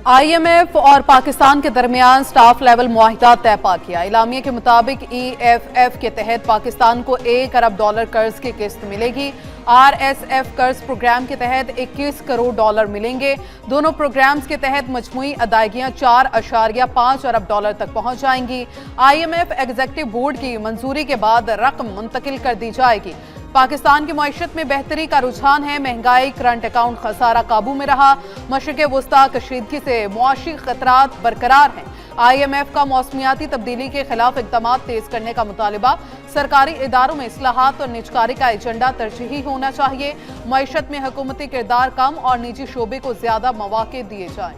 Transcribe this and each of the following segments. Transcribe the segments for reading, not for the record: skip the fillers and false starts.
IMF और पाकिस्तान के दरमियान स्टाफ लेवल मुआहिदा तय पा किया। इलामिया के मुताबिक EFF के तहत पाकिस्तान को $1 अरब कर्ज की किस्त मिलेगी। RSF कर्ज प्रोग्राम के तहत $21 करोड़ मिलेंगे। दोनों प्रोग्राम्स के तहत मजमूई अदायगियां $4.5 अरब तक पहुंच जाएंगी। IMF एग्जीक्यूटिव बोर्ड की मंजूरी के बाद रकम मुंतकिल कर दी जाएगी। पाकिस्तान की मईशत में बेहतरी का रुझान है। महंगाई, करंट अकाउंट खसारा काबू में रहा। मशरिक़ वस्ता कशीदगी से मुआशी खतरात बरकरार हैं। IMF का मौसमियाती तब्दीली के खिलाफ इक़दाम तेज करने का मुतालबा। सरकारी इदारों में इस्लाहात और निजकारी का एजेंडा तरजीही होना चाहिए। मईशत में हुकूमती किरदार कम और निजी शोबे को ज्यादा मौके दिए जाएं।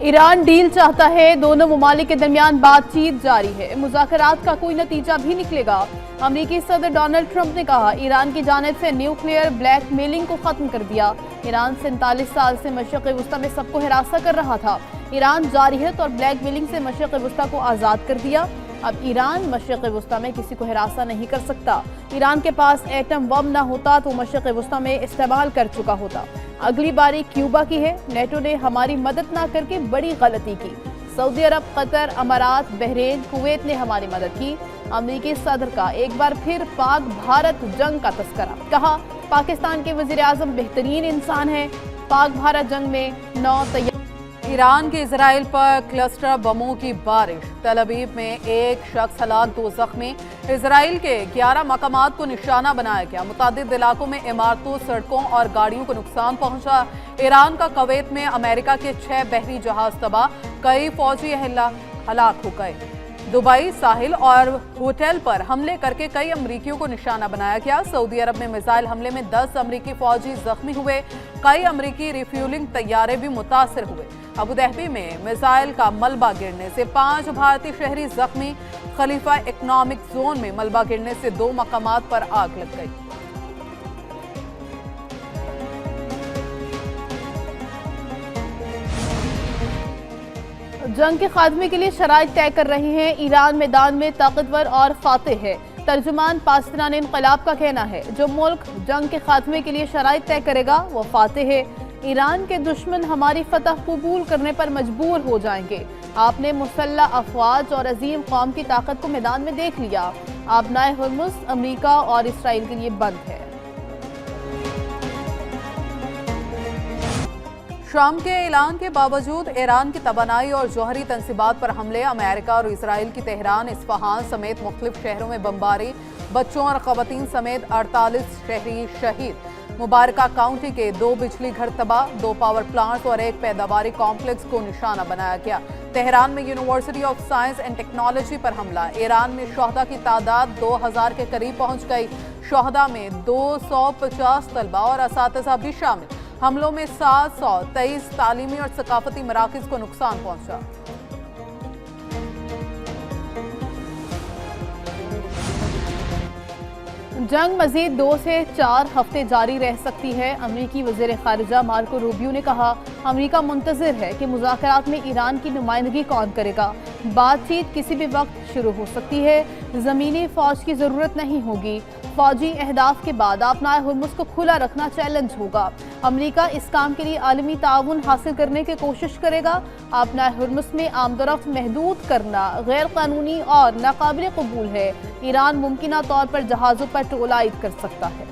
ईरान डील चाहता है। दोनों ममालिक के दरमियान बातचीत जारी है। मुज़ाकरात का कोई नतीजा भी निकलेगा। अमरीकी सदर डोनाल्ड ट्रंप ने कहा, ईरान की जानिब से न्यूक्लियर ब्लैकमेलिंग को खत्म कर दिया। ईरान 47 साल से मशरिक़ वस्ता में सबको हिरासा कर रहा था। ईरान जारहियत और ब्लैकमेलिंग से मशरिक़ वस्ता को आज़ाद कर दिया। अब ईरान मशरिक़ वस्ता में किसी को हिरासा नहीं कर सकता। ईरान के पास एटम बम न होता तो मशरिक़ वस्ता में इस्तेमाल कर चुका होता। अगली बारी क्यूबा की है। नेटो ने हमारी मदद ना करके बड़ी गलती की। सऊदी अरब, कतर, अमारात, बहरीन, कुवैत ने हमारी मदद की। अमरीकी सदर का एक बार फिर पाक भारत जंग का तस्करा। कहा, पाकिस्तान के वज़ीर आज़म बेहतरीन इंसान है। पाक भारत जंग में 9 तैयार। ईरान के इजराइल पर क्लस्टर बमों की बारिश। तल अवीव में एक शख्स हलाक, 2 जख्मी। इजराइल के 11 मकामात को निशाना बनाया गया। मुतादिद इलाकों में इमारतों, सड़कों और गाड़ियों को नुकसान पहुंचा। ईरान का कुवैत में अमेरिका के 6 बहरी जहाज तबाह, कई फौजी हलाक हो गए। दुबई साहिल और होटल पर हमले करके कई अमरीकियों को निशाना बनाया गया। सऊदी अरब में मिसाइल हमले में 10 अमरीकी फौजी जख्मी हुए। कई अमरीकी रिफ्यूलिंग तैयारे भी मुतासर हुए। अबू धाबी में मिसाइल का मलबा गिरने से 5 भारतीय शहरी जख्मी। खलीफा इकोनॉमिक जोन में मलबा गिरने से 2 मकामात पर आग लग गई। जंग के खात्मे के लिए शराइत तय कर रहे हैं। ईरान मैदान में ताकतवर और फातेह है। तर्जुमान पाकिस्तान इनकलाब का कहना है, जो मुल्क जंग के खात्मे के लिए शराइत तय करेगा वो फातेह है। ईरान के दुश्मन हमारी फतह कबूल करने पर मजबूर हो जाएंगे। आपने मुसल्लह अफवाज और अजीम कौम की ताकत को मैदान में देख लिया। आबनाए हुर्मुज़ अमरीका और इसराइल के लिए बंद है। शाम के ऐलान के बावजूद ईरान की तवानाई और जौहरी तंसीबात पर हमले। अमेरिका और इसराइल की तेहरान, इस्फहान समेत मुख्तलिफ शहरों में बमबारी। बच्चों और खवातीन समेत 48 शहरी शहीद। मुबारका काउंटी के 2 बिजली घर तबाह, 2 पावर प्लांट्स और 1 पैदावारी कॉम्प्लेक्स को निशाना बनाया गया। तेहरान में university of science and technology पर हमला। ईरान में शोहदा की तादाद 2000 के करीब पहुंच गई। शोहदा में 250 तलबा और असातिज़ा भी शामिल। हमलों में 723 तालीमी और सकाफती मराकज़ को नुकसान पहुंचा। जंग मजीद 2 से 4 हफ्ते जारी रह सकती है। अमरीकी वज़ीर ख़ारिजा मार्को रूबियो ने कहा, अमरीका मुंतज़िर है कि मुज़ाकरात में ईरान की नुमाइंदगी कौन करेगा। बातचीत किसी भी वक्त शुरू हो सकती है। ज़मीनी फ़ौज की ज़रूरत नहीं होगी। फ़ौजी अहदाफ के बाद आबनाए हुर्मुज़ को खुला रखना चैलेंज होगा। अमरीका इस काम के लिए आलमी ताउन हासिल करने की कोशिश करेगा। आबनाए हुर्मुज़ में आमदोरफ्त महदूद करना गैर कानूनी और नाकाबिल कबूल है। ईरान मुमकिना तौर पर जहाज़ों पर टोल आयद कर सकता है।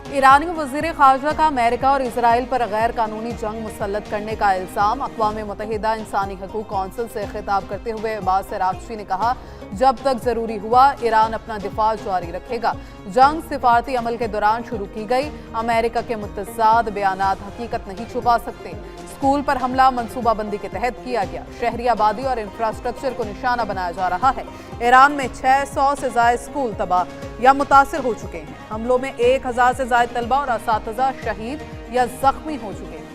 ईरानी वज़ीर ख़ारिजा का अमेरिका और इसराइल पर गैर कानूनी जंग मुसल्लत करने का इल्ज़ाम। अक़वाम मुत्तहिदा इंसानी हकूक़ कौंसिल से खिताब करते हुए अब्बास अराग़ची ने कहा, जब तक ज़रूरी हुआ ईरान अपना दिफा जारी रखेगा। जंग सिफारती अमल के दौरान शुरू की गई। अमेरिका के मुतज़ाद बयानात हकीकत नहीं छुपा सकते। स्कूल पर हमला मनसूबाबंदी के तहत किया गया। शहरी आबादी और इंफ्रास्ट्रक्चर को निशाना बनाया जा रहा है। ईरान में 600 से ज़ायद स्कूल तबाह या मुतासिर हो चुके हैं। हमलों में 1000 से ज़ायद तलबा और असातिज़ा शहीद या जख्मी हो चुके हैं।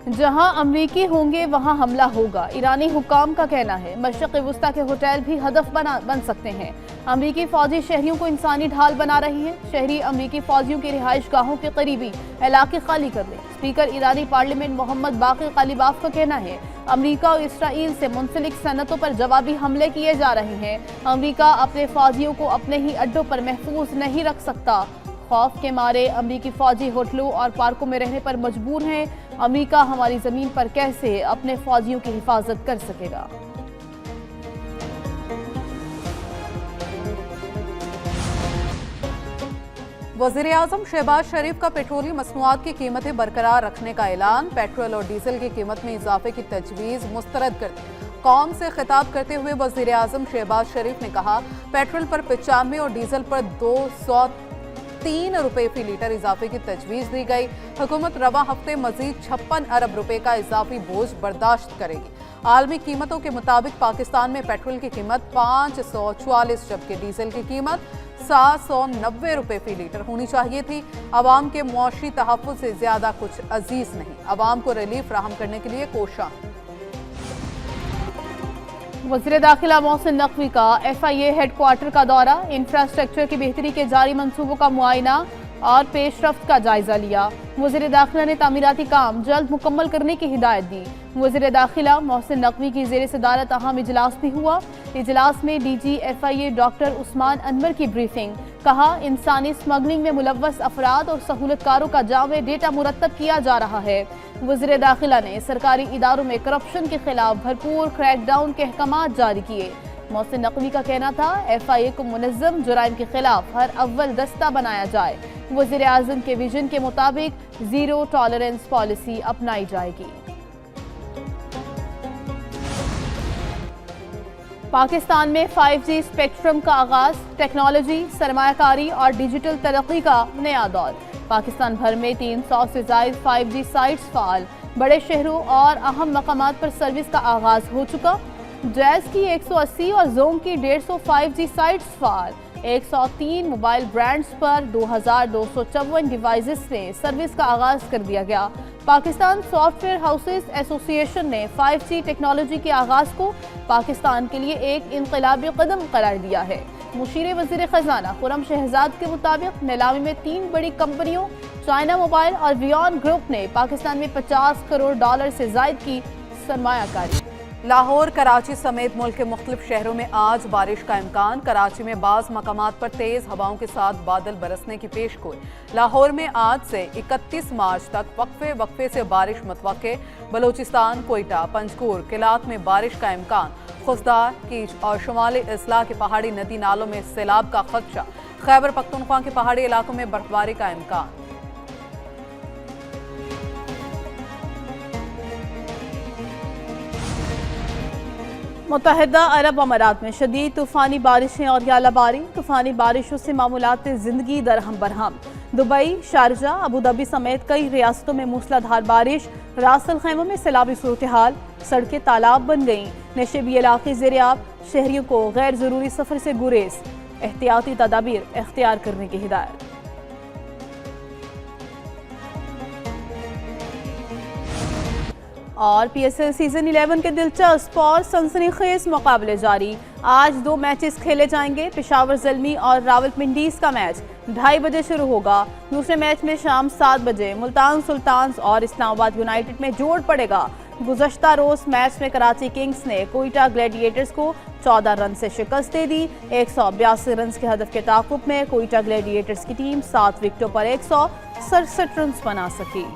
जहां अमरीकी होंगे वहां हमला होगा, ईरानी हुकाम का कहना है। मशरिक़ वस्ता के होटल भी हदफ बन सकते हैं। अमरीकी फौजी शहरियों को इंसानी ढाल बना रही है। शहरी अमरीकी फौजियों की रिहाइश गाहों के करीबी इलाके खाली कर दें। स्पीकर ईरानी पार्लियामेंट मोहम्मद बाकिर कालिबाफ का कहना है अमरीका और इसराइल से मुंसलिक सनतों पर जवाबी हमले किए जा रहे हैं। अमरीका अपने फौजियों को अपने ही अड्डों पर महफूज नहीं रख सकता। खौफ के मारे अमरीकी फौजी होटलों और पार्कों में रहने पर मजबूर हैं। अमरीका हमारी जमीन पर कैसे अपने फौजियों की हिफाजत कर सकेगा। वज़ीर-ए-आज़म शहबाज शरीफ का पेट्रोलियम मसनूआत की कीमतें बरकरार रखने का ऐलान। पेट्रोल और डीजल की कीमत में इजाफे की तजवीज़ मुस्तरद कर दी। कौम से खिताब करते हुए वज़ीर-ए-आज़म शहबाज शरीफ ने कहा पेट्रोल पर 95 और डीजल पर 203 रुपए फी लीटर इजाफे की तजवीज़ दी गई। हुकूमत रवा हफ्ते मजीद 56 अरब रुपए का इजाफी बोझ बर्दाश्त करेगी। आलमी कीमतों के मुताबिक पाकिस्तान में पेट्रोल की कीमत 544 जबकि डीजल की कीमत 790 रुपए फी लीटर होनी चाहिए थी। अवाम के मुआशी तहफ़्फ़ुज़ से ज्यादा कुछ अजीज नहीं। अवाम को रिलीफ फराहम करने के लिए कोशिश। वज़ीर दाखिला मोहसिन नकवी का FIA हेडक्वार्टर का दौरा। इंफ्रास्ट्रक्चर की बेहतरी के जारी मंसूबों का मुआयना और पेशरफ्त का जायजा लिया। वज़ीर दाखिला ने तामीराती काम जल्द मुकम्मल करने की हिदायत दी। वज़ीर दाखिला मोहसिन नकवी की ज़ेर सदारत अहम इजलास भी हुआ। इजलास में DG FIA doctor Usman Anwar की ब्रीफिंग। कहा इंसानी स्मगलिंग में मुलव्वस अफराद और सहूलतकारों का जामे डेटा मुरतब किया जा रहा है। वज़ीर दाखिला ने सरकारी इदारों में करप्शन के खिलाफ भरपूर क्रैकडाउन के अहकामात जारी किए। मोहसिन नकवी का कहना था FIA को मुनज़्ज़म जुराइम के खिलाफ हर अव्वल दस्ता बनाया जाए। वज़ीर आज़म के विजन के मुताबिक जीरो टॉलरेंस पॉलिसी अपनाई जाएगी। पाकिस्तान में 5G स्पेक्ट्रम का आगाज। टेक्नोलॉजी, सरमायाकारी और डिजिटल तरक्की का नया दौर। पाकिस्तान भर में 300 से ज़ायद 5G साइट्स फाल। बड़े शहरों और अहम मकामात पर सर्विस का आगाज हो चुका। जैज़ की 180 और जोम की 150 5G साइट्स फाल। 103 मोबाइल ब्रांड्स पर 2254 डिवाइसेस से सर्विस का आगाज कर दिया गया। पाकिस्तान सॉफ्टवेयर हाउसेस एसोसिएशन ने 5G टेक्नोलॉजी के आगाज को पाकिस्तान के लिए एक इनकलाबी कदम करार दिया है। मुशीर वज़ीर ख़जाना खुर्रम शहजाद के मुताबिक नीलामी में 3 बड़ी कंपनियों चाइना मोबाइल और वियॉन ग्रुप ने पाकिस्तान में $50 करोड़ से ज़ायद की सरमायाकारी। लाहौर, कराची समेत मुल्क के मुख्तलिफ शहरों में आज बारिश का इम्कान। कराची में बाज़ मकामात पर तेज़ हवाओं के साथ बादल बरसने की पेशगोई। लाहौर में आज से 31 मार्च तक वक्फे से बारिश मुतवक्के। बलोचिस्तान, कोयटा, पंजगुर, किलात में बारिश का इम्कान। खुसदार, कीच और शुमाली इस्लाह के पहाड़ी नदी नालों में सैलाब का खदशा। खैबर पख्तूनख्वा के पहाड़ी इलाकों में बर्फबारी का इम्कान। मुत्तहिदा अरब अमारात में शदीद तूफ़ानी बारिशें और यालाबारी। तूफ़ानी बारिशों से मामूलात ज़िंदगी दरहम Barham. Dubai, Sharjah, Abu Dhabi समेत कई रियासतों में मूसलाधार बारिश। रास अल खैमा में सैलाबी सूरत हाल। सड़कें तालाब बन गईं। नशेबी इलाके ज़ेर-ए-आब। शहरियों को गैर ज़रूरी सफ़र से गुरेज। एहतियाती तदाबीर इख्तियार करने की हिदायत। और PSL सीजन 11 के दिलचस्प और सनसनीखेज मुकाबले जारी। आज 2 मैचेस खेले जाएंगे। पेशावर ज़ल्मी और रावलपिंडीज का मैच 2:30 बजे शुरू होगा। दूसरे मैच में शाम 7 बजे मुल्तान सुल्तान्स और इस्लामाबाद यूनाइटेड में जोड़ पड़ेगा। गुज़श्ता रोज मैच में कराची किंग्स ने कोयटा ग्लैडिएटर्स को 14 रन से शिकस्त दे दी। 182 रन के हदफ के ताक़ुब में कोयटा ग्लैडिएटर्स की टीम 7 विकेटों पर 167 रन बना सकी।